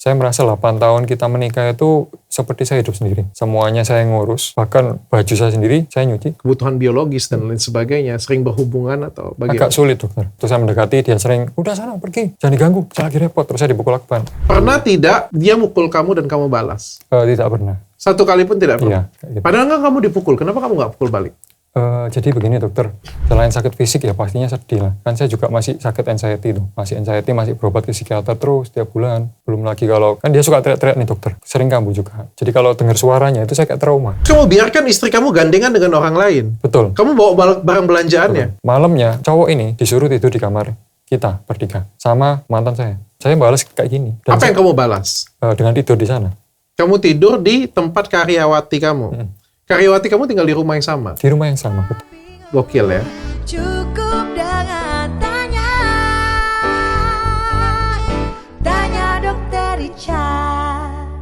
Saya merasa 8 tahun kita menikah itu seperti saya hidup sendiri. Semuanya saya ngurus, bahkan baju saya sendiri saya nyuci. Kebutuhan biologis dan lain sebagainya, sering berhubungan atau bagaimana? Agak sulit dokter. Terus saya mendekati, dia sering, udah sana pergi, jangan diganggu, saya lagi repot. Terus saya dipukul lakban. Pernah tidak dia mukul kamu dan kamu balas? Tidak pernah. Satu kali pun tidak pernah? Iya. Gitu. Padahal kan kamu dipukul, kenapa kamu nggak pukul balik? Jadi begini dokter, selain sakit fisik ya pastinya sedih lah. Kan saya juga masih sakit anxiety tuh. Masih anxiety, masih berobat ke psikiater terus tiap bulan. Belum lagi kalau, kan dia suka teriak-teriak nih dokter. Sering kambuh juga. Jadi kalau dengar suaranya itu saya kayak trauma. Kamu biarkan istri kamu gandengan dengan orang lain? Betul. Kamu bawa barang belanjaannya? Malamnya cowok ini disuruh tidur di kamar kita bertiga. Sama mantan saya. Saya balas kayak gini. Dan Apa yang kamu balas? dengan tidur di sana. Kamu tidur di tempat karyawati kamu? Karyawati kamu tinggal di rumah yang sama? Di rumah yang sama. Gokil ya? Cukup